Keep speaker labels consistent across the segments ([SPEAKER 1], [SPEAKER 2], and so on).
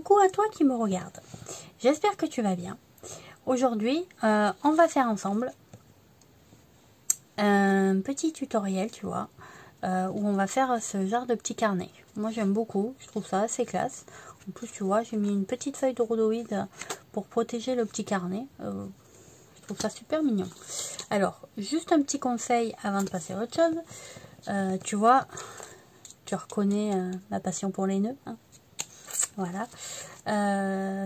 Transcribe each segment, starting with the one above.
[SPEAKER 1] coucou à toi qui me regarde. J'espère que tu vas bien. Aujourd'hui, on va faire ensemble un petit tutoriel, tu vois, où on va faire ce genre de petit carnet. Moi, j'aime beaucoup, je trouve ça assez classe. En plus, tu vois, j'ai mis une petite feuille de rhodoïde pour protéger le petit carnet. Je trouve ça super mignon. Alors, juste un petit conseil avant de passer à autre chose. Tu vois, tu reconnais ma passion pour les nœuds, hein. Voilà.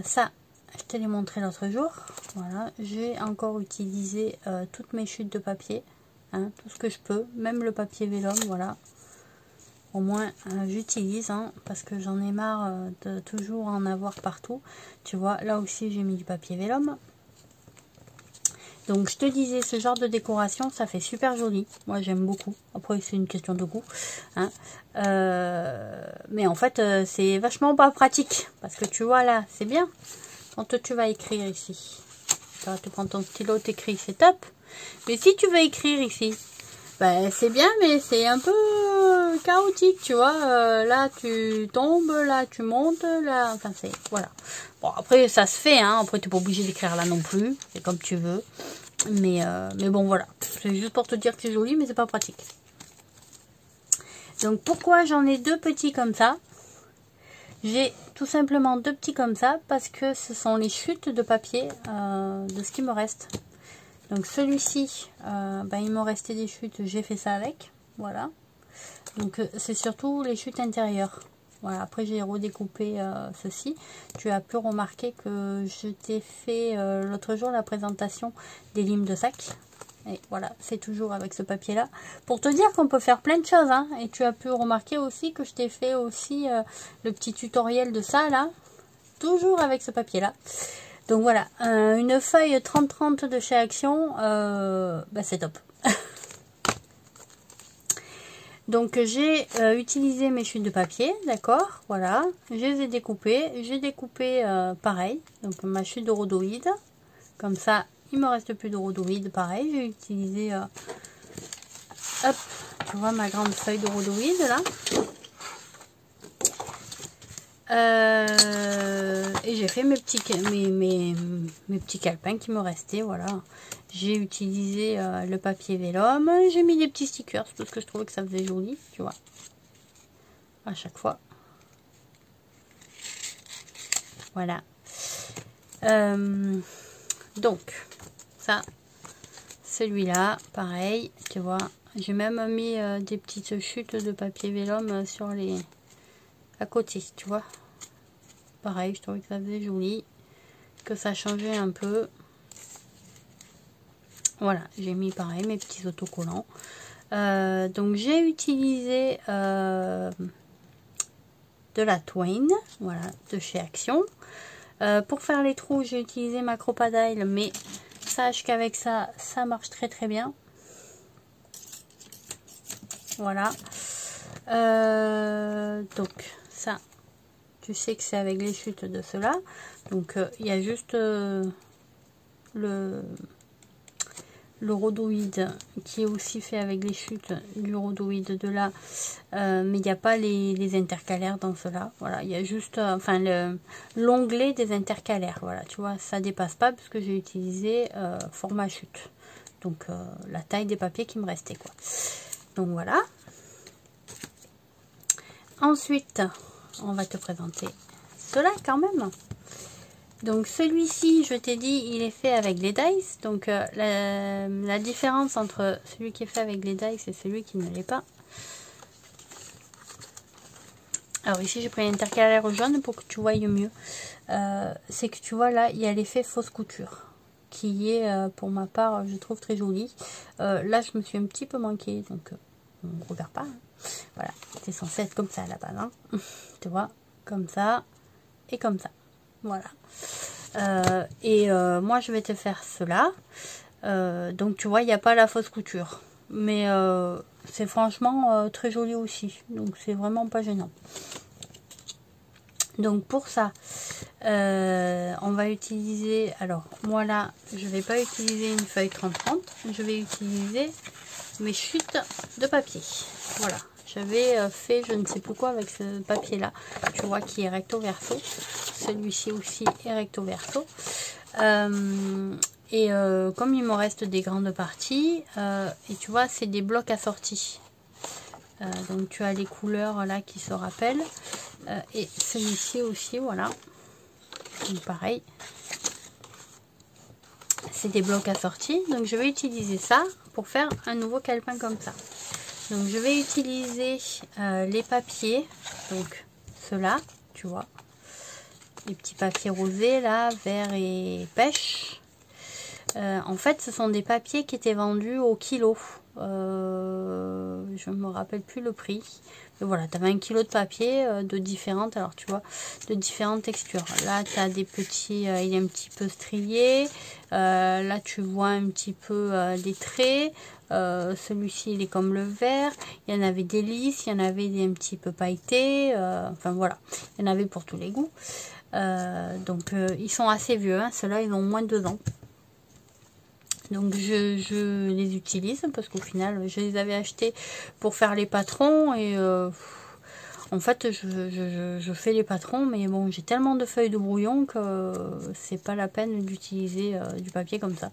[SPEAKER 1] Ça, je te l'ai montré l'autre jour. Voilà. J'ai encore utilisé toutes mes chutes de papier, hein, tout ce que je peux, même le papier vélum, voilà. Au moins, j'utilise, hein, parce que j'en ai marre de toujours en avoir partout. Tu vois, là aussi, j'ai mis du papier vélum. Donc, je te disais, ce genre de décoration, ça fait super joli. Moi, j'aime beaucoup. Après, c'est une question de goût, hein. Mais en fait, c'est vachement pas pratique. Parce que tu vois, là, c'est bien. Quand tu vas écrire ici, tu prends ton stylo, t'écris, c'est top. Mais si tu veux écrire ici, ben, c'est bien, mais c'est un peu chaotique, tu vois. Là, tu tombes, là, tu montes, là, enfin, c'est, voilà. Bon, après, ça se fait, hein. Après, tu n'es pas obligé d'écrire là non plus. C'est comme tu veux. Mais bon, voilà. C'est juste pour te dire que c'est joli, mais c'est pas pratique. Donc, pourquoi j'en ai deux petits comme ça? J'ai tout simplement deux petits comme ça, parce que ce sont les chutes de papier de ce qui me reste. Donc, celui-ci, ben, il me restait des chutes, j'ai fait ça avec. Voilà. Donc, c'est surtout les chutes intérieures. Voilà, après j'ai redécoupé ceci. Tu as pu remarquer que je t'ai fait l'autre jour la présentation des limes de sac. Et voilà, c'est toujours avec ce papier là. Pour te dire qu'on peut faire plein de choses, hein. Et tu as pu remarquer aussi que je t'ai fait aussi le petit tutoriel de ça là. Toujours avec ce papier là. Donc voilà, une feuille 30-30 de chez Action, bah c'est top. Donc j'ai utilisé mes chutes de papier, d'accord, voilà, je les ai découpées, j'ai découpé pareil, donc ma chute de rhodoïde, comme ça il me reste plus de rhodoïde, pareil, j'ai utilisé, hop, tu vois ma grande feuille de rhodoïde là, et j'ai fait mes petits calepins qui me restaient, voilà. J'ai utilisé le papier vélum, j'ai mis des petits stickers parce que je trouvais que ça faisait joli, tu vois, à chaque fois. Voilà. Donc, ça, celui-là, pareil, tu vois. J'ai même mis des petites chutes de papier vélum sur les... à côté, tu vois. Pareil, je trouvais que ça faisait joli, que ça changeait un peu. Voilà, j'ai mis pareil mes petits autocollants. Donc j'ai utilisé de la Twain, voilà, de chez Action. Pour faire les trous, j'ai utilisé ma Crocodile, mais sache qu'avec ça, ça marche très très bien. Voilà. Donc ça, tu sais que c'est avec les chutes de cela. Donc il y a juste le rhodoïde qui est aussi fait avec les chutes du rhodoïde de là, mais il n'y a pas les intercalaires dans cela. Voilà, il y a juste enfin l'onglet des intercalaires. Voilà, tu vois, ça dépasse pas parce que j'ai utilisé format chute, donc la taille des papiers qui me restait, quoi. Donc voilà. Ensuite, on va te présenter cela quand même. Donc celui-ci, je t'ai dit, il est fait avec les dice. Donc la différence entre celui qui est fait avec les dice et celui qui ne l'est pas. Alors ici, j'ai pris un intercalaire jaune pour que tu voyes mieux. C'est que tu vois là, il y a l'effet fausse couture, qui est pour ma part, je trouve très joli. Là, je me suis un petit peu manqué, donc on ne regarde pas, hein. Voilà, c'est censé être comme ça là-bas, hein. Tu vois, comme ça et comme ça. Voilà. Moi je vais te faire cela. Donc tu vois, il n'y a pas la fausse couture, mais c'est franchement très joli aussi, donc c'est vraiment pas gênant. Donc pour ça, on va utiliser, alors moi là je vais pas utiliser une feuille 30-30, je vais utiliser mes chutes de papier. Voilà, j'avais fait je ne sais plus quoi avec ce papier là, tu vois, qui est recto verso. Celui-ci aussi est recto verso. Comme il me reste des grandes parties, et tu vois, c'est des blocs assortis. Donc tu as les couleurs là qui se rappellent. Et celui-ci aussi, voilà. Donc pareil. C'est des blocs assortis. Donc je vais utiliser ça pour faire un nouveau calepin comme ça. Donc je vais utiliser les papiers. Donc ceux-là, tu vois. Les petits papiers rosés là, vert et pêche. En fait, ce sont des papiers qui étaient vendus au kilo. Je ne me rappelle plus le prix. Mais voilà, tu avais 1 kilo de papier de différentes, alors tu vois, de différentes textures. Là, tu as des petits, il est un petit peu strié. Là, tu vois un petit peu des traits. Celui-ci, il est comme le vert. Il y en avait des lisses, il y en avait des un petit peu pailletés. Enfin voilà, il y en avait pour tous les goûts. Donc, ils sont assez vieux. Hein. Ceux-là, ils ont moins de 2 ans. Donc je les utilise parce qu'au final je les avais achetés pour faire les patrons et en fait je fais les patrons, mais bon, j'ai tellement de feuilles de brouillon que c'est pas la peine d'utiliser du papier comme ça.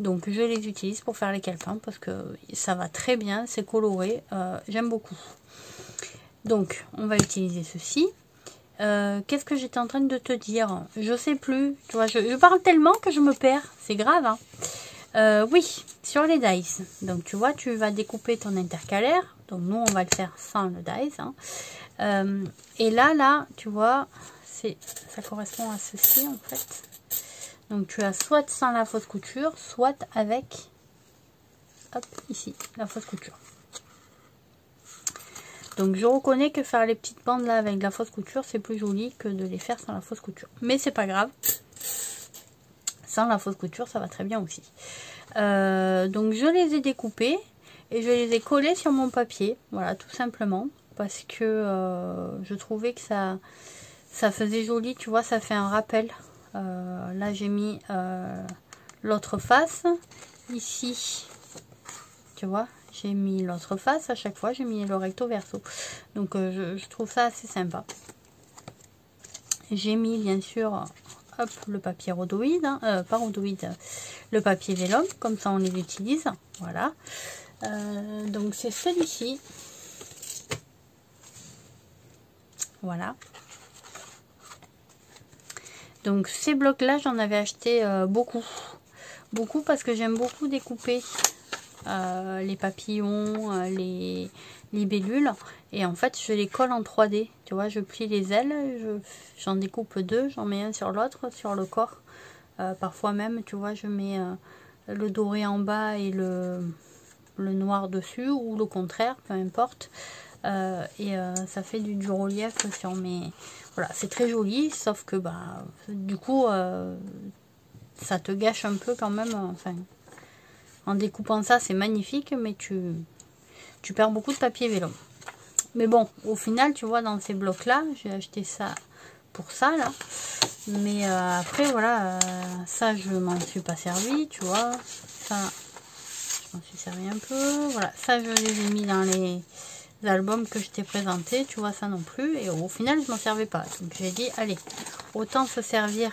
[SPEAKER 1] Donc je les utilise pour faire les calepins parce que ça va très bien, c'est coloré, j'aime beaucoup. Donc on va utiliser ceci. Qu'est-ce que j'étais en train de te dire? Je sais plus, tu vois, je parle tellement que je me perds, c'est grave, hein. Oui, sur les dies. Donc tu vois, tu vas découper ton intercalaire. Donc nous, on va le faire sans le dies. Hein. Et là, tu vois, ça correspond à ceci en fait. Donc tu as soit sans la fausse couture, soit avec, hop, ici, la fausse couture. Donc je reconnais que faire les petites bandes là avec la fausse couture, c'est plus joli que de les faire sans la fausse couture. Mais c'est pas grave. Sans la fausse couture, ça va très bien aussi. Donc je les ai découpés et je les ai collés sur mon papier. Voilà, tout simplement. Parce que je trouvais que ça faisait joli, tu vois, ça fait un rappel. Là, j'ai mis l'autre face. Ici, tu vois, j'ai mis l'autre face. À chaque fois, j'ai mis le recto verso. Donc, je trouve ça assez sympa. J'ai mis, bien sûr, hop, le papier rhodoïde, hein, pas rhodoïde, le papier vélum, comme ça on les utilise. Voilà. Donc, c'est celui-ci. Voilà. Donc ces blocs là, j'en avais acheté beaucoup parce que j'aime beaucoup découper les papillons, les libellules, et en fait je les colle en 3D, tu vois, je plie les ailes, j'en découpe 2, j'en mets un sur l'autre, sur le corps, parfois même, tu vois, je mets le doré en bas et le noir dessus, ou le contraire, peu importe. Ça fait du relief sur mes... Voilà, c'est très joli, sauf que bah du coup ça te gâche un peu quand même. Enfin, en découpant ça, c'est magnifique, mais tu perds beaucoup de papier vélum. Mais bon, au final, tu vois, dans ces blocs là, j'ai acheté ça pour ça là. Mais après voilà, ça je m'en suis pas servi, tu vois. Ça, je m'en suis servi un peu. Voilà, ça je les ai mis dans les albums que je t'ai présenté, tu vois, ça non plus, et au final je m'en servais pas, donc j'ai dit allez, autant se servir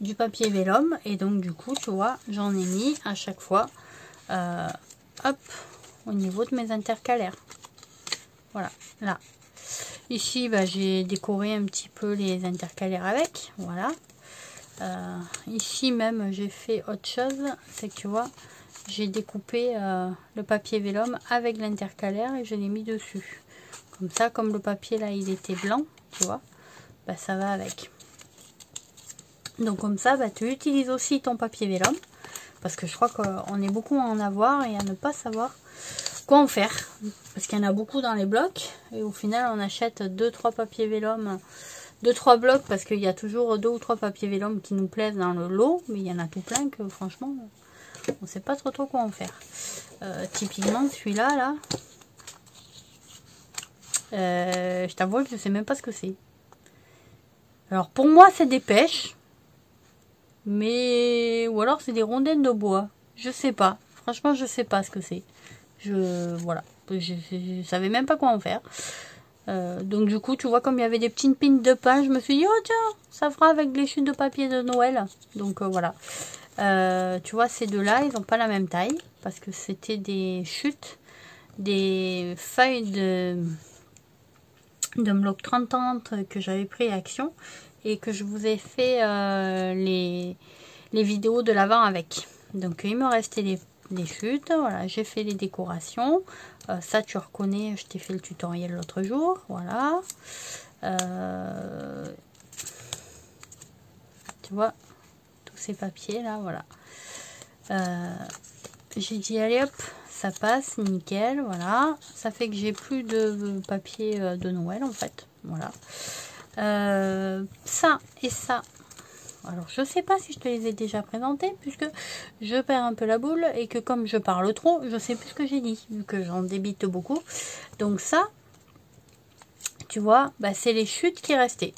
[SPEAKER 1] du papier vélum, et donc du coup tu vois, j'en ai mis à chaque fois hop, au niveau de mes intercalaires. Voilà, là ici bah, j'ai décoré un petit peu les intercalaires avec, voilà. Ici même j'ai fait autre chose, c'est que tu vois, j'ai découpé le papier vélum avec l'intercalaire et je l'ai mis dessus. Comme ça, comme le papier là il était blanc, tu vois, bah, ça va avec. Donc comme ça, bah, tu utilises aussi ton papier vélum. Parce que je crois qu'on est beaucoup à en avoir et à ne pas savoir quoi en faire. Parce qu'il y en a beaucoup dans les blocs. Et au final, on achète 2-3 papiers vélum, 2-3 blocs, parce qu'il y a toujours 2 ou 3 papiers vélum qui nous plaisent dans le lot. Mais il y en a tout plein que franchement... on sait pas trop quoi en faire. Typiquement celui-là, là, je t'avoue que je sais même pas ce que c'est. Alors pour moi c'est des pêches, mais ou alors c'est des rondelles de bois. Je sais pas. Franchement je sais pas ce que c'est. Voilà. Je savais même pas quoi en faire. Donc du coup, tu vois, comme il y avait des petites pins de pain, je me suis dit, oh tiens, ça fera avec les chutes de papier de Noël. Donc voilà. Tu vois, ces deux-là, ils n'ont pas la même taille. Parce que c'était des chutes, des feuilles de bloc 30 que j'avais pris à Action. Et que je vous ai fait les vidéos de l'avant avec. Donc il me restait les chutes. Voilà, j'ai fait les décorations. Ça, tu reconnais, je t'ai fait le tutoriel l'autre jour. Voilà. Tu vois, tous ces papiers là, voilà. J'ai dit, allez hop, ça passe, nickel, voilà. Ça fait que j'ai plus de papier de Noël, en fait. Voilà. Ça et ça. Alors, je sais pas si je te les ai déjà présentés, puisque je perds un peu la boule et que comme je parle trop, je sais plus ce que j'ai dit, vu que j'en débite beaucoup. Donc ça, tu vois, bah, c'est les chutes qui restaient.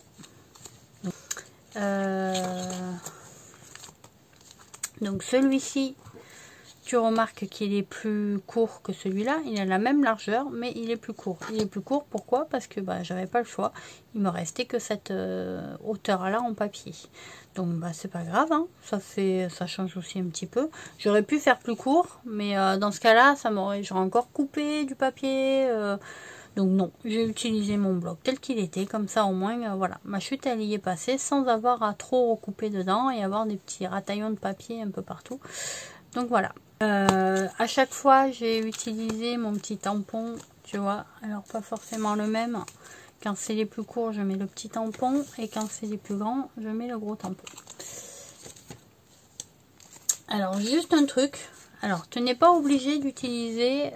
[SPEAKER 1] Donc celui-ci, tu remarques qu'il est plus court que celui-là. Il a la même largeur, mais il est plus court. Il est plus court, pourquoi? Parce que bah, j'avais pas le choix. Il me restait que cette hauteur-là en papier. Donc bah, c'est pas grave, hein. Ça change aussi un petit peu. J'aurais pu faire plus court, mais dans ce cas-là, j'aurais encore coupé du papier. Donc non, j'ai utilisé mon bloc tel qu'il était. Comme ça, au moins, voilà, ma chute, elle y est passée sans avoir à trop recouper dedans et avoir des petits rataillons de papier un peu partout. Donc voilà. À chaque fois, j'ai utilisé mon petit tampon, tu vois. Alors, pas forcément le même. Quand c'est les plus courts, je mets le petit tampon. Et quand c'est les plus grands, je mets le gros tampon. Alors, juste un truc. Alors, tu n'es pas obligé d'utiliser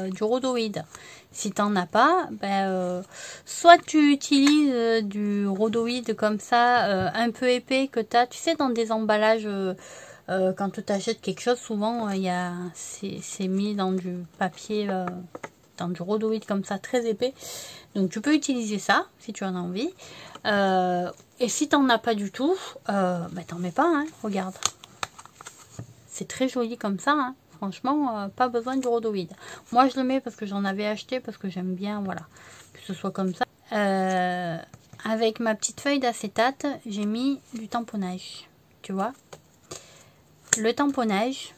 [SPEAKER 1] du rhodoïde. Si tu n'en as pas, ben, soit tu utilises du rhodoïde comme ça, un peu épais que tu as, tu sais, dans des emballages... quand tu achètes quelque chose, souvent c'est mis dans du papier, dans du rhodoïde comme ça, très épais. Donc tu peux utiliser ça si tu en as envie. Et si tu n'en as pas du tout, bah, t'en mets pas, hein, regarde. C'est très joli comme ça, hein. Franchement, pas besoin du rhodoïde. Moi je le mets parce que j'en avais acheté, parce que j'aime bien, voilà, que ce soit comme ça. Avec ma petite feuille d'acétate, j'ai mis du tamponnage, tu vois. Le tamponnage,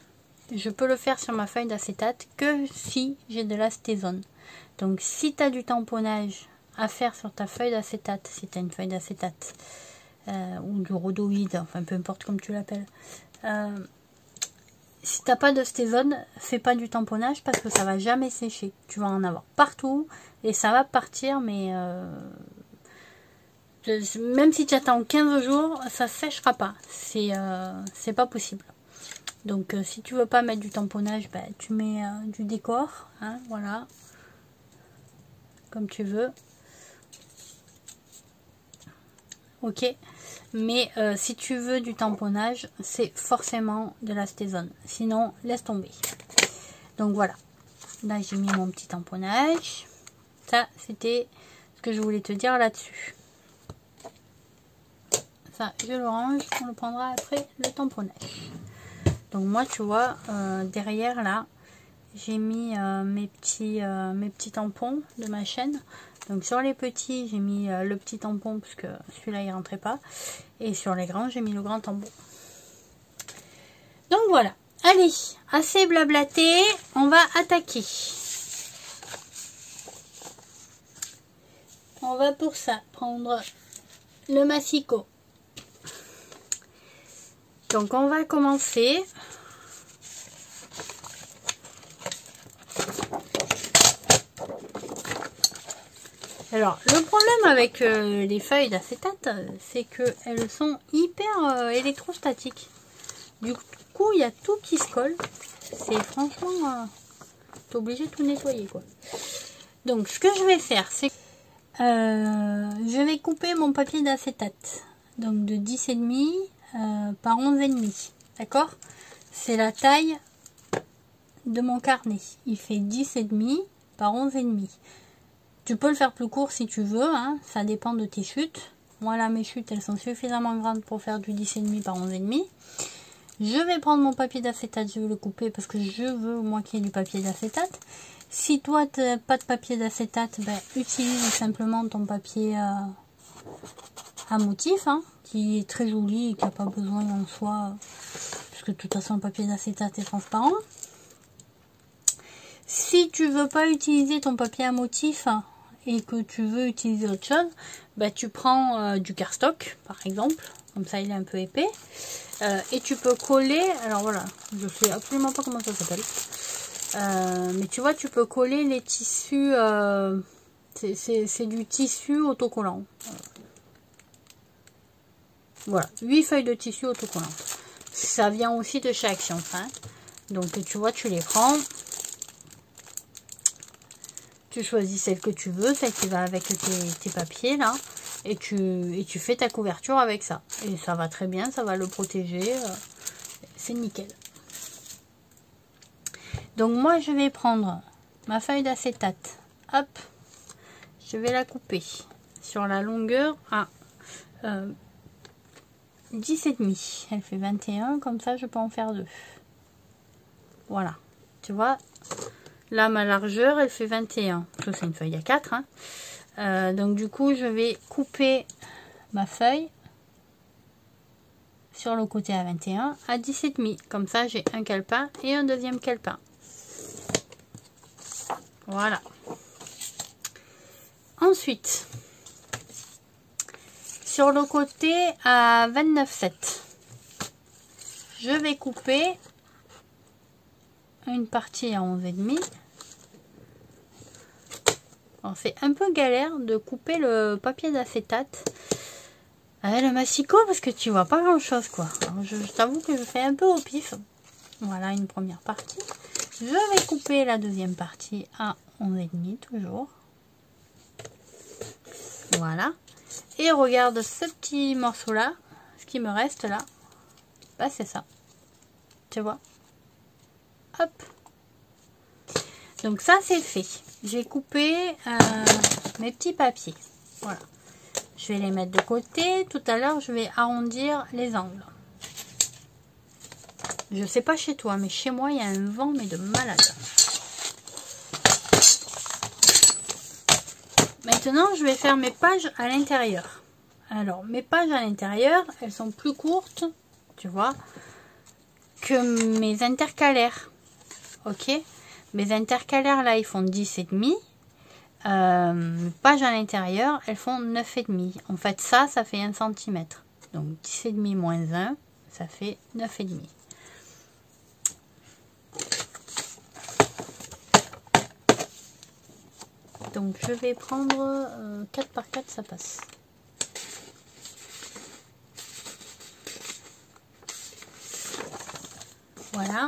[SPEAKER 1] je peux le faire sur ma feuille d'acétate que si j'ai de l'acétone. Donc si tu as du tamponnage à faire sur ta feuille d'acétate, si tu as une feuille d'acétate ou du rhodoïde, enfin peu importe comme tu l'appelles, si tu n'as pas d'acétone, fais pas du tamponnage parce que ça va jamais sécher. Tu vas en avoir partout et ça va partir, mais même si tu attends 15 jours, ça séchera pas. C'est pas possible. Donc si tu veux pas mettre du tamponnage, bah, tu mets du décor, hein, voilà, comme tu veux. Ok, mais si tu veux du tamponnage, c'est forcément de l'acétone. Sinon, laisse tomber. Donc voilà, là j'ai mis mon petit tamponnage. Ça, c'était ce que je voulais te dire là-dessus. Ça, je le range, on le prendra après le tamponnage. Donc moi, tu vois, derrière là, j'ai mis mes petits tampons de ma chaîne. Donc sur les petits, j'ai mis le petit tampon parce que celui-là, il rentrait pas. Et sur les grands, j'ai mis le grand tampon. Donc voilà. Allez, assez blablaté, on va attaquer. On va pour ça prendre le massicot. Donc on va commencer. Alors le problème avec les feuilles d'acétate, c'est qu'elles sont hyper électrostatiques. Du coup il y a tout qui se colle. C'est franchement, t'es obligé de tout nettoyer quoi. Donc ce que je vais faire, c'est je vais couper mon papier d'acétate. Donc de 10,5 par 11,5. D'accord? C'est la taille de mon carnet. Il fait 10,5 par 11,5. Tu peux le faire plus court si tu veux, hein, ça dépend de tes chutes. Moi là, mes chutes, elles sont suffisamment grandes pour faire du 10,5 par 11,5. Je vais prendre mon papier d'acétate, je vais le couper parce que je veux moi qu'il y ait du papier d'acétate. Si toi tu n'as pas de papier d'acétate, ben, utilise simplement ton papier à motif, hein, qui est très joli et qui n'a pas besoin en soi, parce que de toute façon le papier d'acétate est transparent. Si tu veux pas utiliser ton papier à motif et que tu veux utiliser autre chose, ben, tu prends du cardstock par exemple, comme ça il est un peu épais, et tu peux coller, alors voilà, je sais absolument pas comment ça s'appelle, mais tu vois, tu peux coller les tissus, c'est du tissu autocollant. Voilà, 8 feuilles de tissu autocollantes. Ça vient aussi de chez Action Fin. Donc tu vois, tu les prends. Tu choisis celle que tu veux, celle qui va avec tes papiers là. Et tu fais ta couverture avec ça. Et ça va très bien, ça va le protéger. C'est nickel. Donc moi je vais prendre ma feuille d'acétate. Hop. Je vais la couper sur la longueur à 10,5. Elle fait 21, comme ça je peux en faire 2. Voilà. Tu vois, là ma largeur elle fait 21. Ça c'est une feuille à 4. Hein. Donc du coup je vais couper ma feuille sur le côté à 21 à 10,5. Comme ça j'ai un calepin et un deuxième calepin. Voilà. Ensuite, sur le côté à 29,7, je vais couper une partie à 11,5. Alors c'est un peu galère de couper le papier d'acétate avec le massicot parce que tu vois pas grand chose quoi. Alors, je t'avoue que je fais un peu au pif. Voilà une première partie. Je vais couper la deuxième partie à 11,5 toujours. Voilà. Et regarde ce petit morceau là, ce qui me reste là, bah c'est ça. Tu vois. Hop. Donc ça c'est fait. J'ai coupé mes petits papiers. Voilà. Je vais les mettre de côté. Tout à l'heure je vais arrondir les angles. Je sais pas chez toi, mais chez moi il y a un vent mais de malade. Maintenant, je vais faire mes pages à l'intérieur. Alors, mes pages à l'intérieur, elles sont plus courtes, tu vois, que mes intercalaires. Ok? Mes intercalaires, là, ils font 10,5. Mes pages à l'intérieur, elles font 9,5. En fait, ça fait 1 cm. Donc, 10,5 moins 1, ça fait 9,5. Donc je vais prendre 4 par 4, ça passe. Voilà.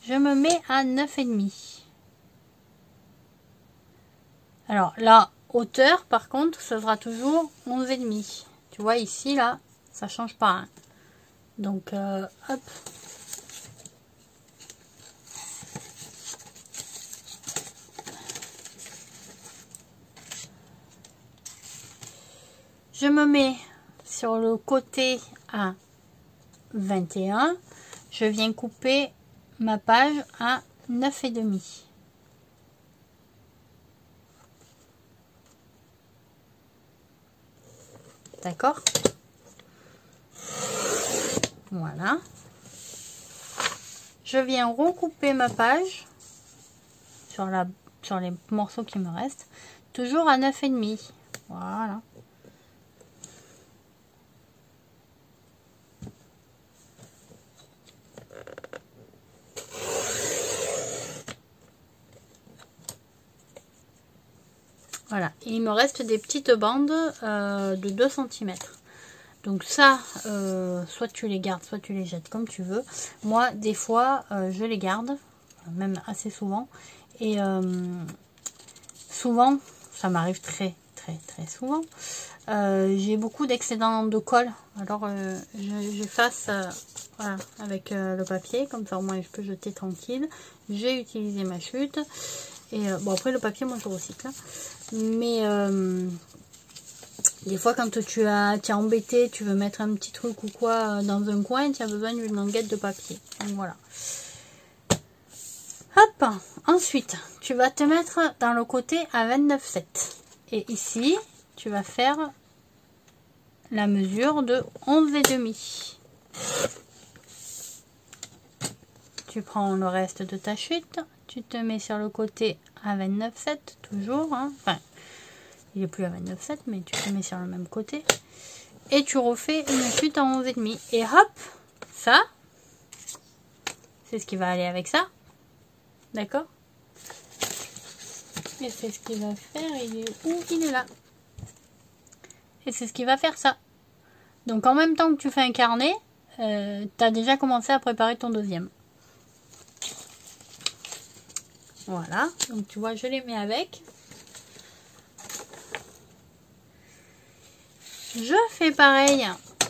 [SPEAKER 1] Je me mets à 9,5. Alors la hauteur par contre, ce sera toujours 11,5. Tu vois ici là, ça change pas. Hein. Donc hop. Je me mets sur le côté à 21. Je viens couper ma page à 9,5. D'accord? Voilà. Je viens recouper ma page sur les morceaux qui me restent. Toujours à 9,5. Voilà. Voilà, et il me reste des petites bandes de 2 cm. Donc ça, soit tu les gardes, soit tu les jettes comme tu veux. Moi, des fois, je les garde, même assez souvent. Et souvent, ça m'arrive très souvent. J'ai beaucoup d'excédents de colle. Alors, j'efface voilà, avec le papier. Comme ça, au moins, je peux jeter tranquille. J'ai utilisé ma chute. Et bon, après, le papier, moi, je recycle. Hein. Mais Des fois, quand tu es embêté, tu veux mettre un petit truc ou quoi dans un coin, tu as besoin d'une languette de papier. Donc voilà. Hop, ensuite, tu vas te mettre dans le côté à 29,7. Et ici, tu vas faire la mesure de 11,5. Tu prends le reste de ta chute, tu te mets sur le côté à 29,7, toujours. Hein. Enfin, il est plus à 29,7, mais tu te mets sur le même côté. Et tu refais une chute en 11,5. Et hop, ça, c'est ce qui va aller avec ça. D'accord? Et c'est ce qu'il va faire. Il est où? Il est là. Et c'est ce qui va faire ça. Donc en même temps que tu fais un carnet, tu as déjà commencé à préparer ton deuxième. Voilà. Donc tu vois, je les mets avec. Je fais pareil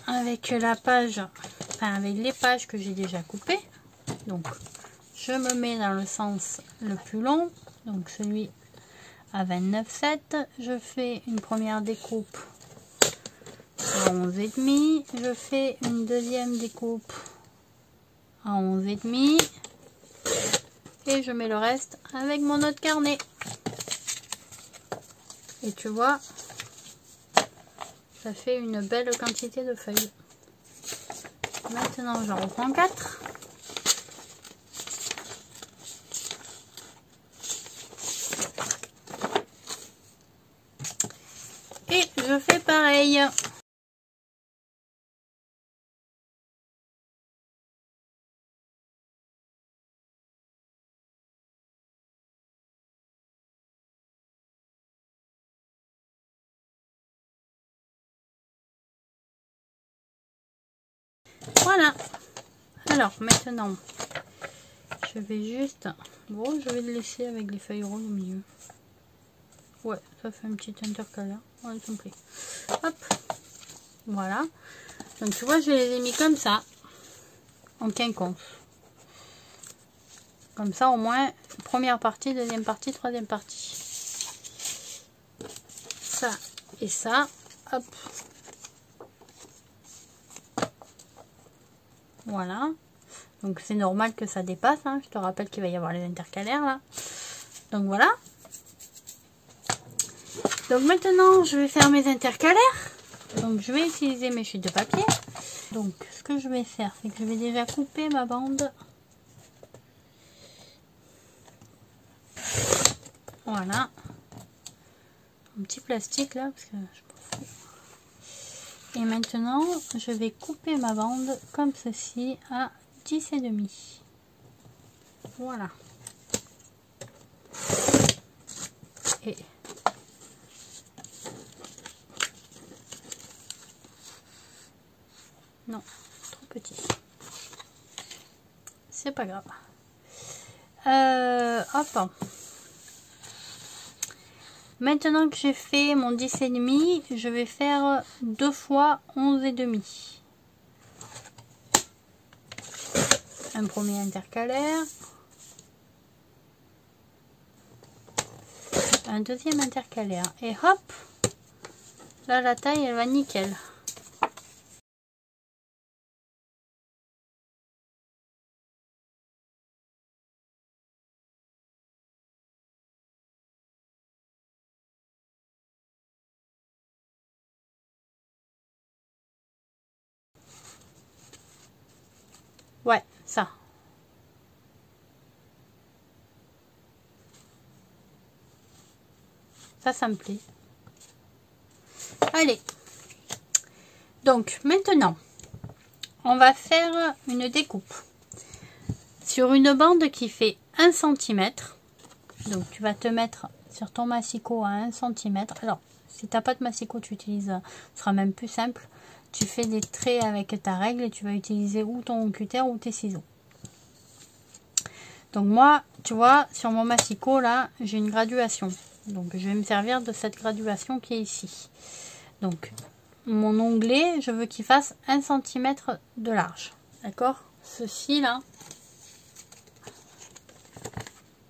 [SPEAKER 1] avec la page, enfin avec les pages que j'ai déjà coupées. Donc je me mets dans le sens le plus long, donc celui à 29,7. Je fais une première découpe à 11,5. Je fais une deuxième découpe à 11,5. Et je mets le reste avec mon autre carnet. Et tu vois, ça fait une belle quantité de feuilles. Maintenant, j'en reprends 4. Et je fais pareil. Voilà. Alors, maintenant, je vais juste... Bon, je vais le laisser avec les feuilles roses au milieu. Ouais, ça fait un petit intercalaire. Ouais, compris. Hop. Voilà. Donc, tu vois, je les ai mis comme ça. En quinconce. Comme ça, au moins, première partie, deuxième partie, troisième partie. Ça et ça. Hop. Voilà. Donc, c'est normal que ça dépasse. Hein. Je te rappelle qu'il va y avoir les intercalaires, là. Donc, voilà. Donc, maintenant, je vais faire mes intercalaires. Donc, je vais utiliser mes chutes de papier. Donc, ce que je vais faire, c'est que je vais déjà couper ma bande. Voilà. Un petit plastique là, parce que je m'en fous. Et maintenant, je vais couper ma bande comme ceci à 10,5. Voilà. Et non, trop petit. C'est pas grave. Hop. Maintenant que j'ai fait mon 10,5, je vais faire 2 fois 11,5. Un premier intercalaire. Un deuxième intercalaire. Et hop, là la taille elle va nickel. Ouais, ça. Ça me plaît. Allez. Donc, maintenant, on va faire une découpe. Sur une bande qui fait 1 cm. Donc, tu vas te mettre sur ton massicot à 1 cm. Alors, si tu n'as pas de massicot, tu utilises, ce sera même plus simple. Tu fais des traits avec ta règle et tu vas utiliser ou ton cutter ou tes ciseaux. Donc moi, tu vois, sur mon massicot, là, j'ai une graduation. Donc je vais me servir de cette graduation qui est ici. Donc, mon onglet, je veux qu'il fasse 1 cm de large. D'accord? Ceci, là.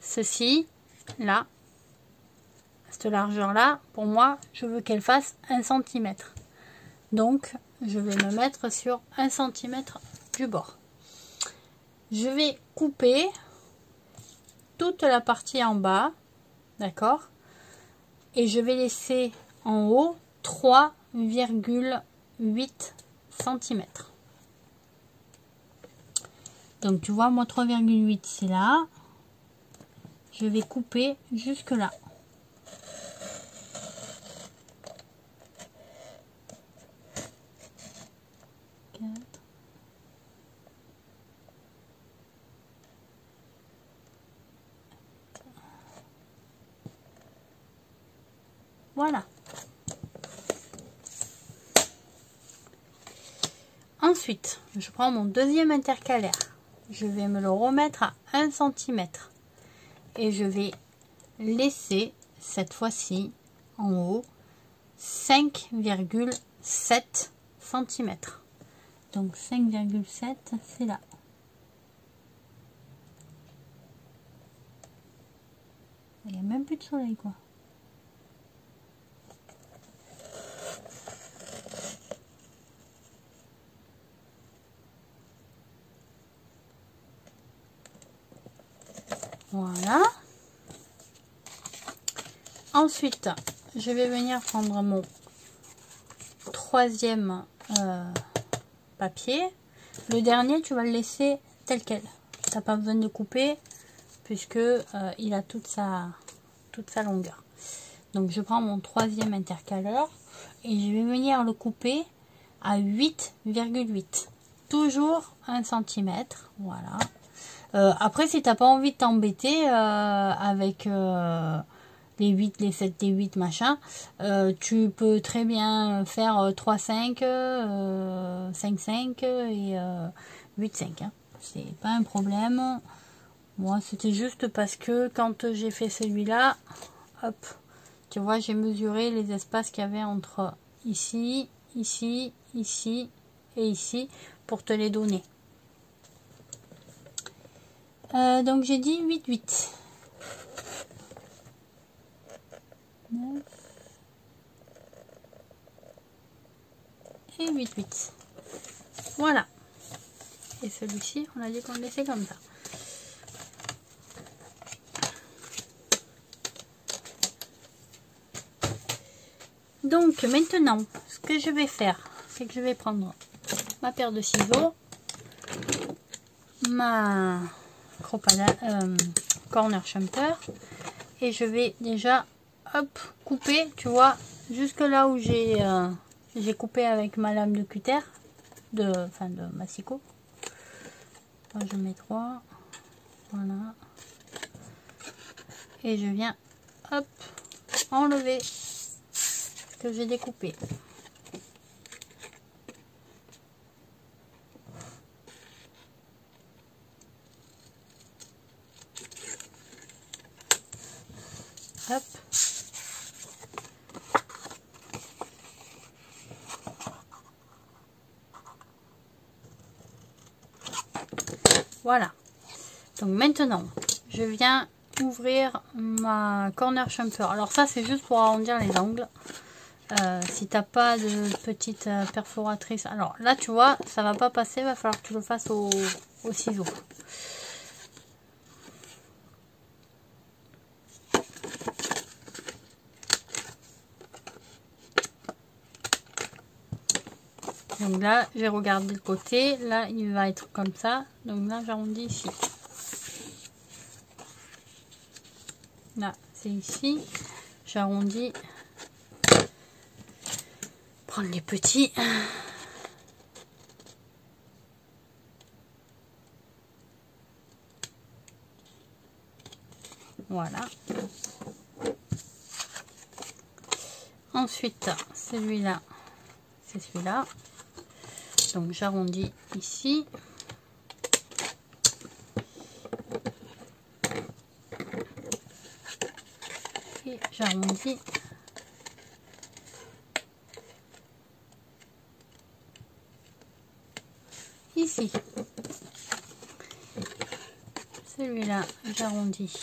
[SPEAKER 1] Ceci, là. cette largeur là, pour moi, je veux qu'elle fasse 1 cm. Donc, je vais me mettre sur 1 cm du bord. Je vais couper toute la partie en bas, d'accord? Et je vais laisser en haut 3,8 cm. Donc, tu vois, moi, 3,8 c'est là. Je vais couper jusque là. Voilà. Ensuite, je prends mon deuxième intercalaire. Je vais me le remettre à 1 cm. Et je vais laisser, cette fois-ci, en haut, 5,7 cm. Donc 5,7, c'est là. Il n'y a même plus de soleil, quoi. Voilà. Ensuite, je vais venir prendre mon troisième papier. Le dernier, tu vas le laisser tel quel. Tu n'as pas besoin de couper puisque il a toute sa longueur. Donc, je prends mon troisième intercalaire et je vais venir le couper à 8,8. Toujours 1 cm. Voilà. Après, si tu n'as pas envie de t'embêter avec les 8, les 7, les 8, machin, tu peux très bien faire 3,5, 5,5 et 8,5. Hein. C'est pas un problème. Moi, c'était juste parce que quand j'ai fait celui-là, hop, tu vois, j'ai mesuré les espaces qu'il y avait entre ici, ici, ici et ici pour te les donner. Donc j'ai dit 8, 8. 9 et 8, 8. Voilà. Et celui-ci, on a dit qu'on le laissait comme ça. Donc maintenant, ce que je vais faire, c'est que je vais prendre ma paire de ciseaux, ma corner shumper, et je vais déjà hop couper, tu vois, jusque là où j'ai coupé avec ma lame de cutter, de massicot. Moi, je mets 3, voilà, et je viens hop enlever ce que j'ai découpé. Hop. Voilà. Donc maintenant, je viens ouvrir ma corner shumper. Alors ça, c'est juste pour arrondir les angles. Si t'as pas de petite perforatrice, alors là, tu vois, ça va pas passer. Il va falloir que tu le fasses au ciseau. Donc là, j'ai regardé le côté. Là, il va être comme ça. Donc là, j'arrondis ici. Là, c'est ici. J'arrondis. Prendre les petits. Voilà. Ensuite, celui-là, c'est celui-là. Donc j'arrondis ici. Et j'arrondis ici. Celui-là, j'arrondis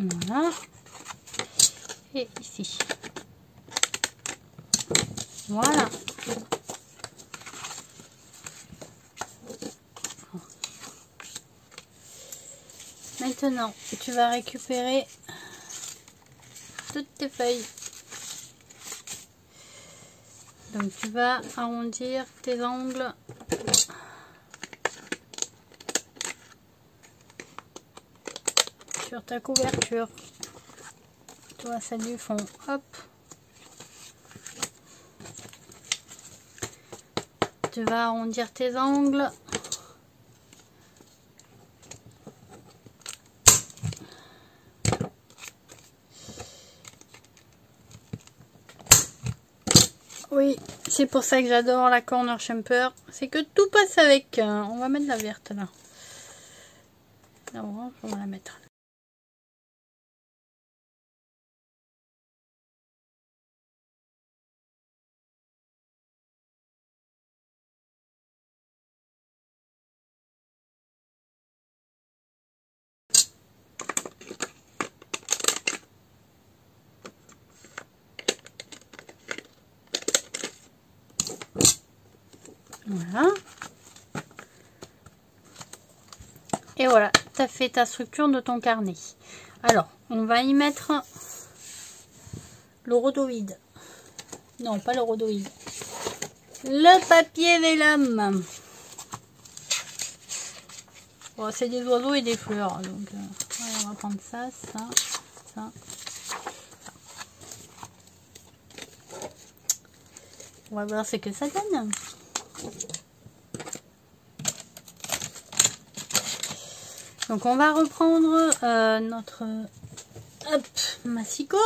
[SPEAKER 1] Voilà. Et ici. Voilà. Maintenant, tu vas récupérer toutes tes feuilles. Donc tu vas arrondir tes angles. Sur ta couverture. Tu vois, celle du fond. Hop. Tu vas arrondir tes angles. Oui, c'est pour ça que j'adore la Corner Shumper. C'est que tout passe avec. On va mettre la verte là. La orange, on va la mettre. Voilà. Et voilà, tu as fait ta structure de ton carnet. Alors, on va y mettre le rhodoïde. Non, pas le rhodoïde. Le papier vélum. Bon, c'est des oiseaux et des fleurs. Donc, voilà, on va prendre ça, ça, ça. On va voir ce que ça donne. Donc on va reprendre notre massicot.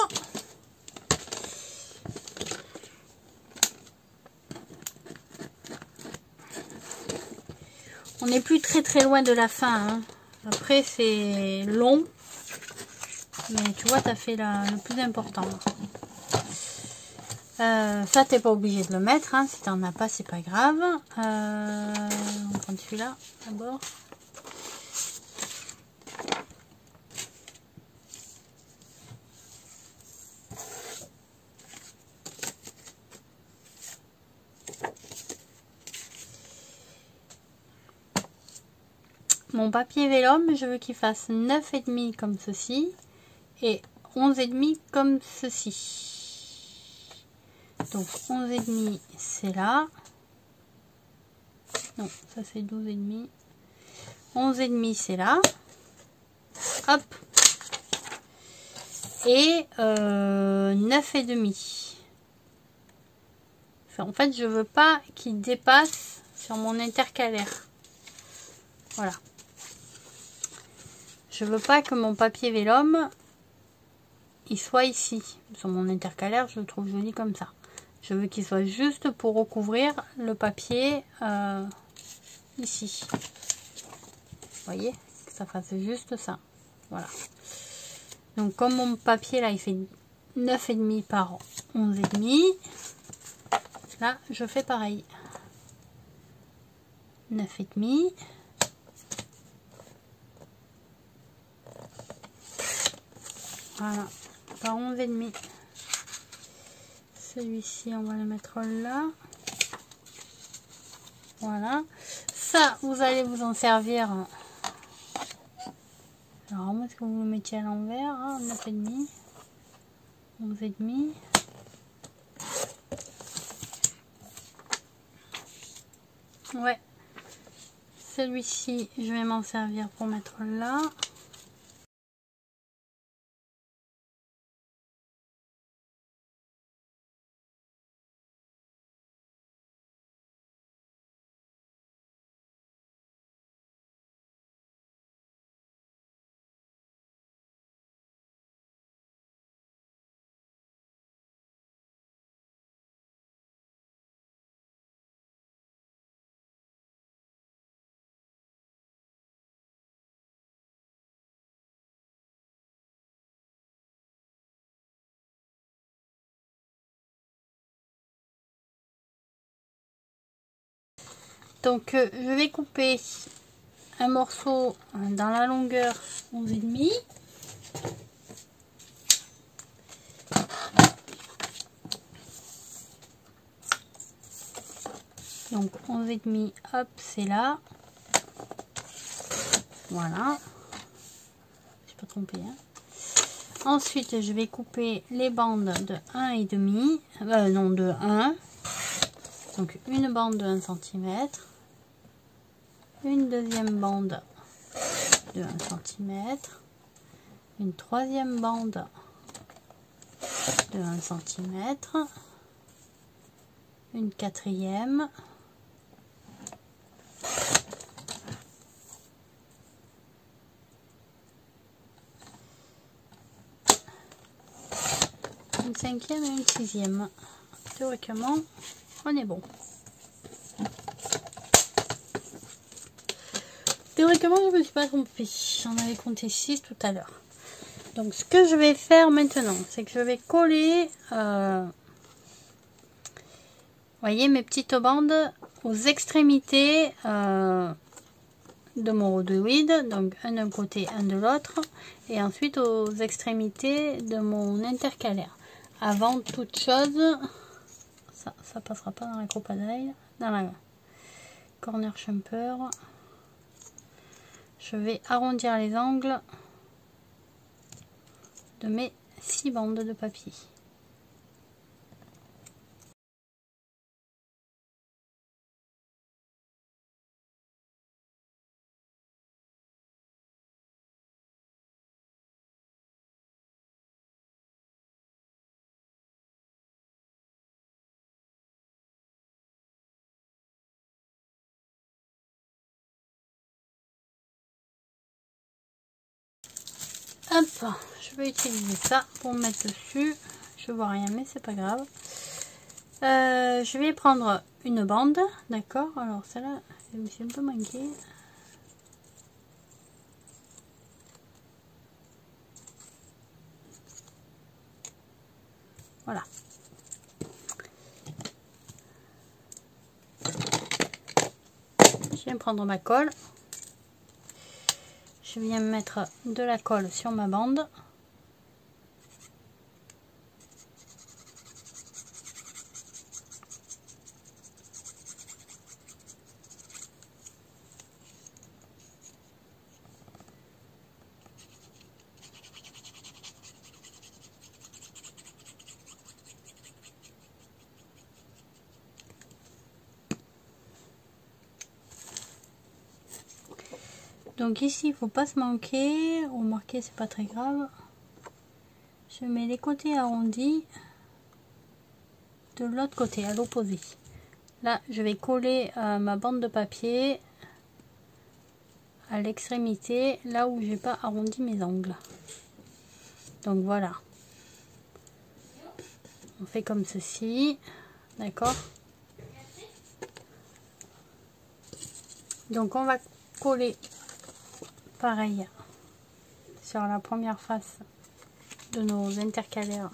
[SPEAKER 1] On n'est plus très loin de la fin. Hein. Après c'est long. Mais tu vois, tu as fait le plus important. Ça, t'es pas obligé de le mettre. Hein. Si tu n'en as pas, c'est pas grave. On prend celui-là d'abord. Mon papier vélum, je veux qu'il fasse 9,5 comme ceci et 11,5 comme ceci. Donc 11,5 c'est là. Non, ça c'est 12,5. 11,5 c'est là. Hop. Et 9,5. Enfin, en fait, je veux pas qu'il dépasse sur mon intercalaire. Voilà. Je veux pas que mon papier vélum il soit ici. Sur mon intercalaire, je le trouve joli comme ça. Je veux qu'il soit juste pour recouvrir le papier ici. Vous voyez, que ça fasse juste ça. Voilà. Donc comme mon papier là, il fait 9,5 par 11,5. Là, je fais pareil. 9,5. Voilà, par 11,5. Celui-ci, on va le mettre là. Voilà. Ça, vous allez vous en servir. Alors, à moins que vous le mettiez à l'envers. Hein, 9,5. 11,5. Ouais. Celui-ci, je vais m'en servir pour mettre là. Donc, je vais couper un morceau dans la longueur 11,5. Donc 11,5, hop, c'est là. Voilà. Je suis pas trompée. Hein. Ensuite, je vais couper les bandes de 1,5. Non, de 1. Donc une bande de 1 cm. Une deuxième bande de 1 cm. Une troisième bande de 1 cm. Une quatrième. Une cinquième et une sixième. Théoriquement, on est bon. Théoriquement, je ne me suis pas trompée. J'en avais compté 6 tout à l'heure. Donc, ce que je vais faire maintenant, c'est que je vais coller, voyez, mes petites bandes aux extrémités de mon rhodoïde. Donc, un d'un côté, un de l'autre. Et ensuite, aux extrémités de mon intercalaire. Avant toute chose, ça passera pas dans la crocodile, dans la corner shumper. Je vais arrondir les angles de mes 6 bandes de papier. Hop, je vais utiliser ça pour me mettre dessus. Je vois rien, mais c'est pas grave. Je vais prendre une bande, d'accord. Alors celle-là, je me suis un peu manqué. Voilà. Je viens prendre ma colle. Je viens mettre de la colle sur ma bande. Donc ici, il faut pas se manquer. Remarquez, c'est pas très grave. Je mets les côtés arrondis de l'autre côté, à l'opposé. Là, je vais coller ma bande de papier à l'extrémité, là où j'ai pas arrondi mes angles. Donc voilà. On fait comme ceci. D'accord? Donc on va coller pareil sur la première face de nos intercalaires.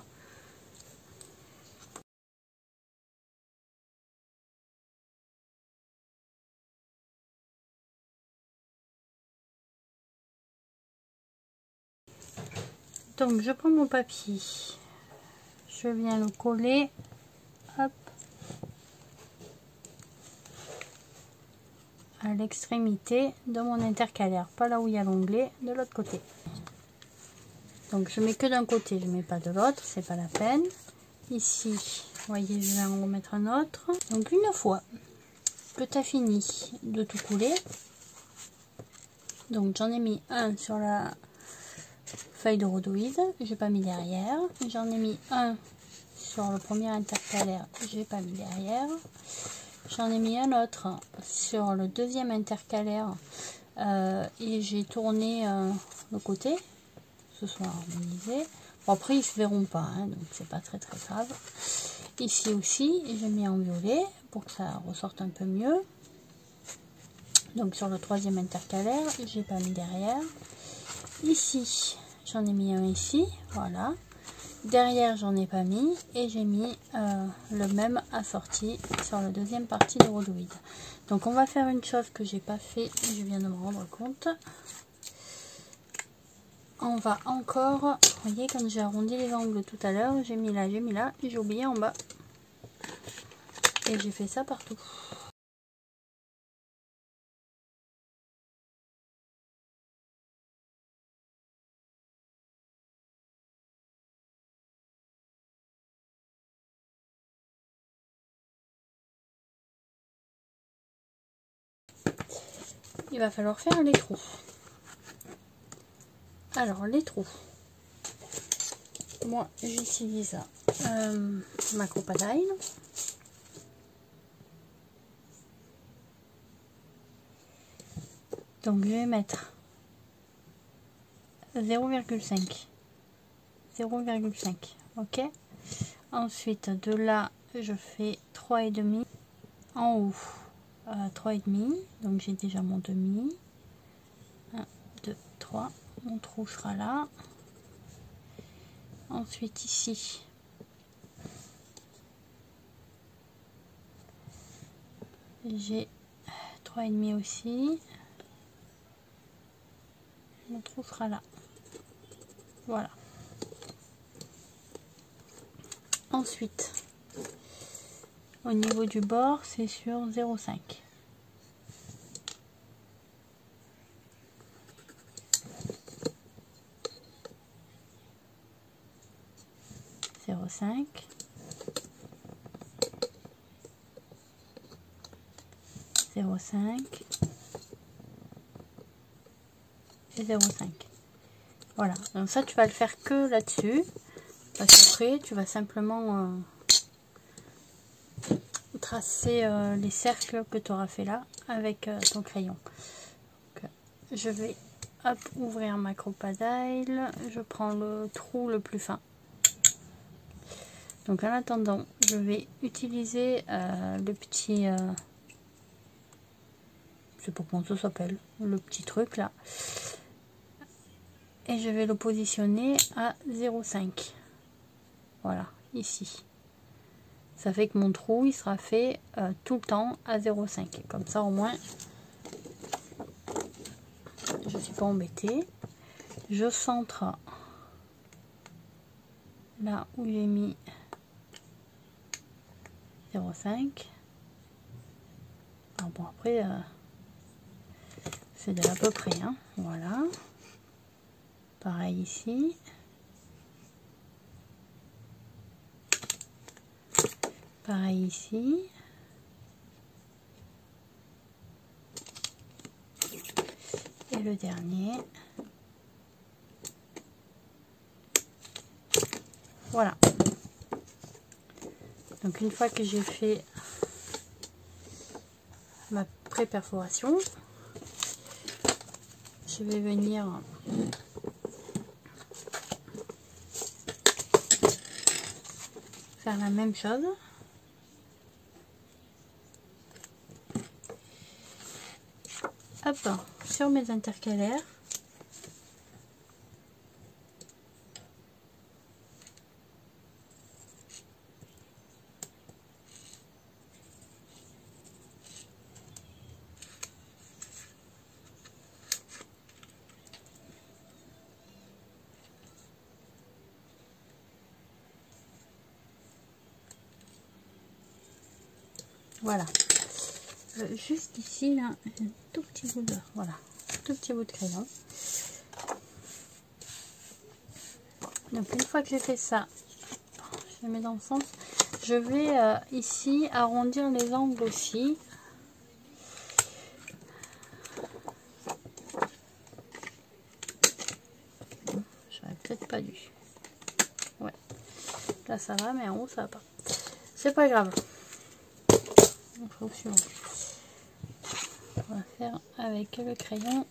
[SPEAKER 1] Donc je prends mon papier, je viens le coller, hop, à l'extrémité de mon intercalaire, pas là où il y a l'onglet, de l'autre côté. Donc je mets que d'un côté, je mets pas de l'autre, c'est pas la peine. Ici, vous voyez, je vais en remettre un autre. Donc une fois que tu as fini de tout couler, donc j'en ai mis un sur la feuille de rhodoïde, j'ai pas mis derrière. J'en ai mis un sur le premier intercalaire, j'ai pas mis derrière. J'en ai mis un autre sur le deuxième intercalaire et j'ai tourné le côté. Ce sont harmonisés. Bon, après ils se verront pas, hein, donc c'est pas très grave. Ici aussi, j'ai mis en violet pour que ça ressorte un peu mieux. Donc sur le troisième intercalaire, j'ai pas mis derrière. Ici, j'en ai mis un ici, voilà. Derrière, j'en ai pas mis et j'ai mis le même assorti sur la deuxième partie de rhodoïde. Donc on va faire une chose que j'ai pas fait, je viens de me rendre compte. On va encore, vous voyez, quand j'ai arrondi les angles tout à l'heure, j'ai mis là, j'ai oublié en bas. Et j'ai fait ça partout. il va falloir faire les trous. Alors les trous, moi j'utilise ma Crop-A-Dile. Donc je vais mettre 0,5, ok. Ensuite de là je fais 3,5 en haut, 3,5, donc j'ai déjà mon demi. 1, 2, 3, mon trou sera là. Ensuite ici j'ai 3,5 aussi, mon trou sera là. Voilà. Ensuite au niveau du bord c'est sur 0,5. 0,5, 0,5 et 0,5. Voilà, donc ça tu vas le faire que là-dessus, parce qu'après tu vas simplement tracer les cercles que tu auras fait là avec ton crayon. Donc, je vais ouvrir ma Crop-A-Dile, je prends le trou le plus fin. Donc en attendant, je vais utiliser le petit, je sais pas comment ça s'appelle, le petit truc là, et je vais le positionner à 0,5. Voilà, ici. Ça fait que mon trou il sera fait tout le temps à 0,5. Comme ça au moins, je ne suis pas embêtée. Je centre là où j'ai mis 0,5. Alors bon, après c'est de à peu près, hein. Voilà, pareil ici, pareil ici, et le dernier. Voilà, donc une fois que j'ai fait ma pré-perforation, je vais venir faire la même chose. Hop, sur mes intercalaires. Voilà. Juste ici, là, un tout petit bout de, voilà, tout petit bout de crayon. Donc une fois que j'ai fait ça, je le mets dans le sens. Je vais ici arrondir les angles aussi. J'aurais peut-être pas dû. Ouais. Là ça va, mais en haut ça va pas. C'est pas grave. On va faire avec le crayon.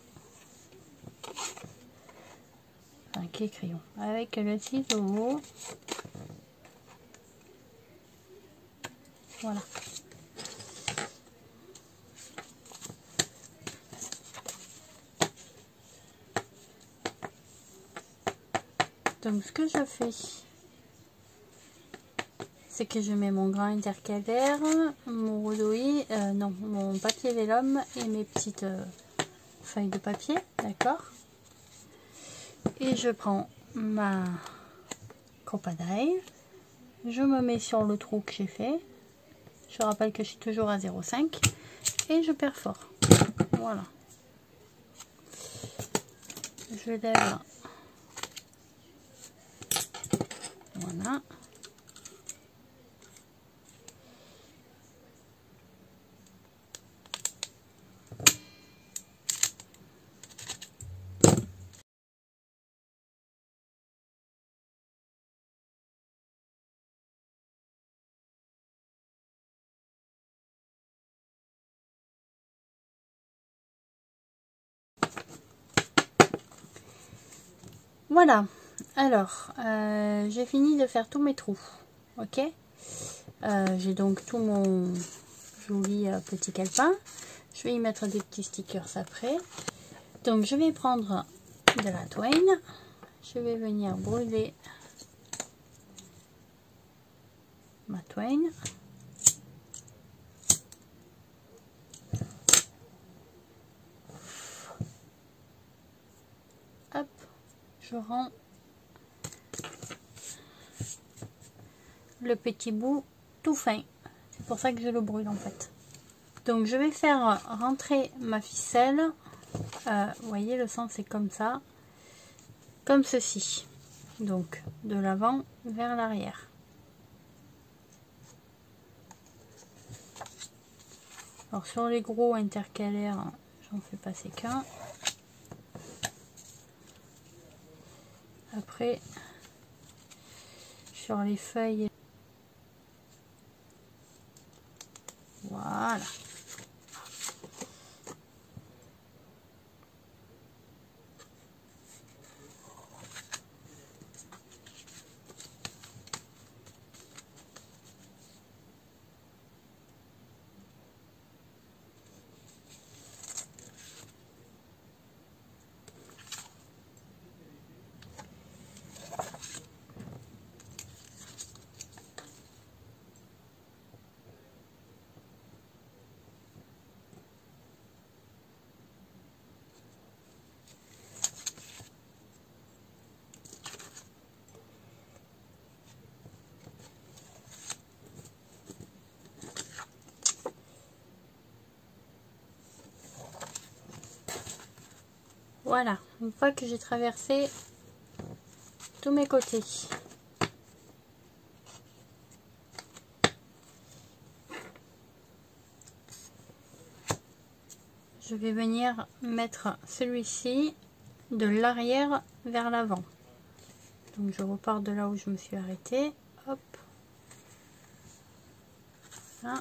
[SPEAKER 1] Enfin, quel crayon? Avec le ciseau. Voilà. Donc ce que je fais, c'est que je mets mon grain intercalaire, mon rouleau, non, mon papier vélum et mes petites feuilles de papier, d'accord. Et je prends ma Crop-A-Dile, je me mets sur le trou que j'ai fait. Je rappelle que je suis toujours à 0,5 et je perfore. Voilà. Je lève. Voilà. Voilà, alors j'ai fini de faire tous mes trous, ok. J'ai donc tout mon joli petit calepin. Je vais y mettre des petits stickers après. Donc je vais prendre de la twine, je vais venir brûler ma twine. Hop, je rends le petit bout tout fin. C'est pour ça que je le brûle en fait. Donc je vais faire rentrer ma ficelle. Vous voyez, le sens c'est comme ça, comme ceci. Donc de l'avant vers l'arrière. Alors sur les gros intercalaires, j'en fais passer qu'un. Après, sur les feuilles, voilà. Voilà, une fois que j'ai traversé tous mes côtés, je vais venir mettre celui-ci de l'arrière vers l'avant. Donc je repars de là où je me suis arrêtée. Hop. Voilà.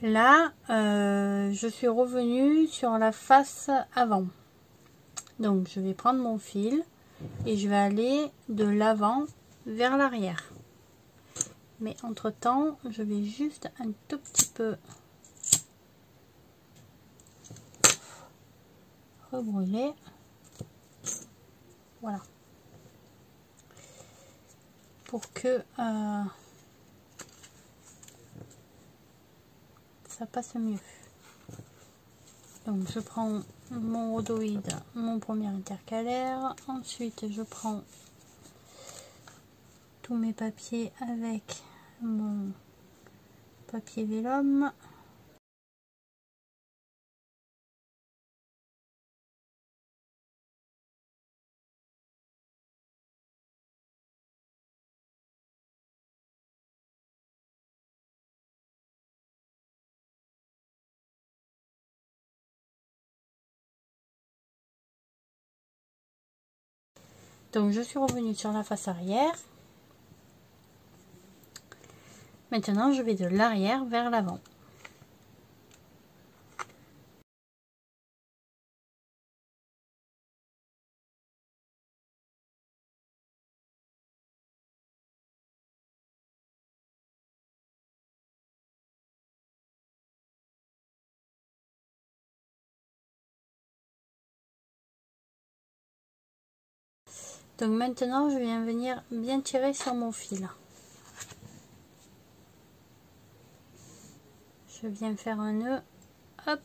[SPEAKER 1] Là, je suis revenue sur la face avant. Donc, je vais prendre mon fil et je vais aller de l'avant vers l'arrière. Mais entre-temps, je vais juste un tout petit peu rebrûler. Voilà. Pour que ça passe mieux. Donc je prends mon rhodoïde, mon premier intercalaire, ensuite je prends tous mes papiers avec mon papier vélum. Donc je suis revenue sur la face arrière. Maintenant je vais de l'arrière vers l'avant. Donc maintenant je viens venir bien tirer sur mon fil. Je viens faire un nœud, hop.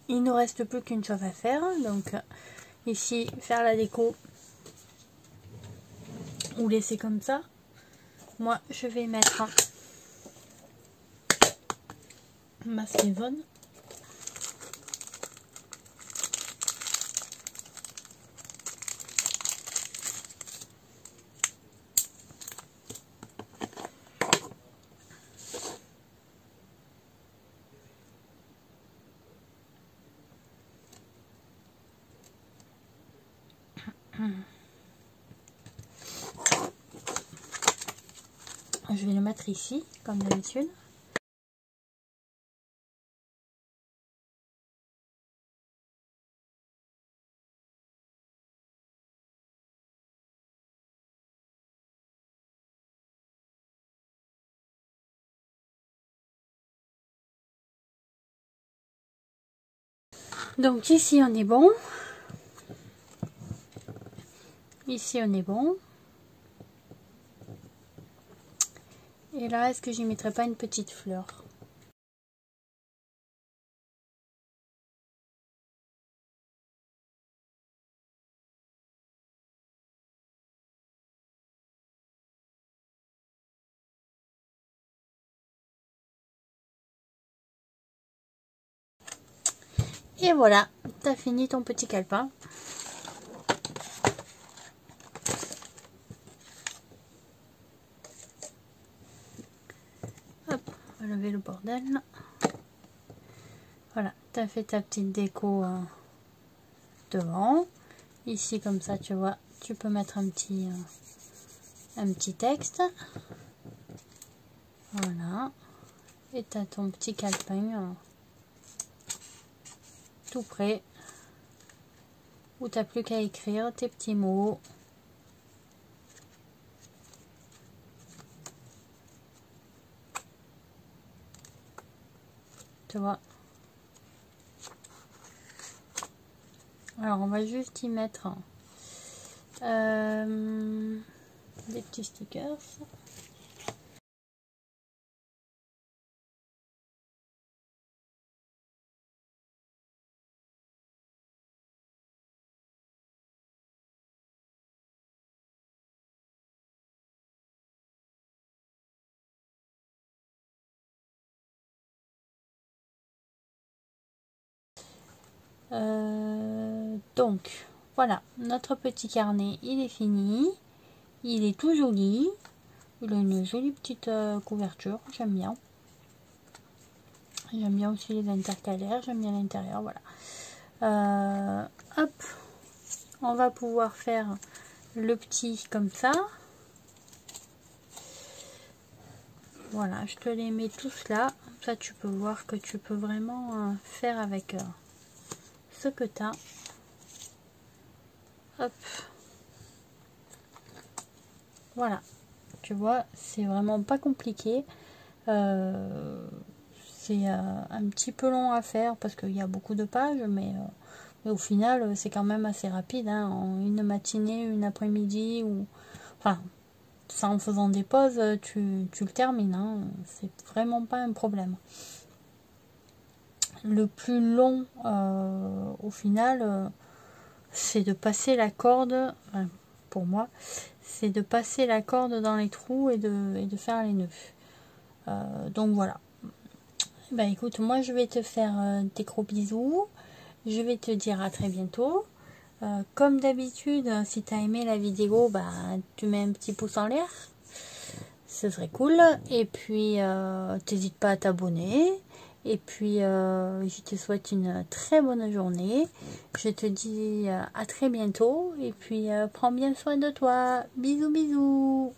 [SPEAKER 1] il nous reste plus qu'une chose à faire. Donc ici, faire la déco ou laisser comme ça. Moi, je vais mettre masque Yvonne. Je vais le mettre ici, comme d'habitude. Donc ici on est bon. Ici on est bon. Et là, est-ce que j'y mettrais pas une petite fleur? Et voilà, t'as fini ton petit calepin. Hop, on va lever le bordel. Voilà, t'as fait ta petite déco devant. Ici, comme ça, tu vois, tu peux mettre un petit texte. Voilà. Et t'as ton petit calepin tout prêt. Où t'as plus qu'à écrire tes petits mots. Tu vois. Alors on va juste y mettre des petits stickers. Donc voilà, notre petit carnet il est fini, il est tout joli, il a une jolie petite couverture, j'aime bien aussi les intercalaires, j'aime bien l'intérieur, voilà. Hop, on va pouvoir faire le petit comme ça, voilà, je te les mets tous là, ça tu peux voir que tu peux vraiment faire avec ce que tu as. Hop. Voilà, tu vois, c'est vraiment pas compliqué. C'est un petit peu long à faire parce qu'il y a beaucoup de pages, mais au final, c'est quand même assez rapide. Hein, en une matinée, une après-midi, ou enfin, ça en faisant des pauses, tu le termines. Hein, c'est vraiment pas un problème. Le plus long, au final, c'est de passer la corde, enfin, pour moi, c'est de passer la corde dans les trous et de faire les nœuds. Donc voilà. Bah écoute, moi je vais te faire des gros bisous. Je vais te dire à très bientôt. Comme d'habitude, si tu as aimé la vidéo, bah, tu mets un petit pouce en l'air. Ce serait cool. Et puis, t'hésites pas à t'abonner. Et puis, je te souhaite une très bonne journée. Je te dis à très bientôt. Et puis, prends bien soin de toi. Bisous, bisous.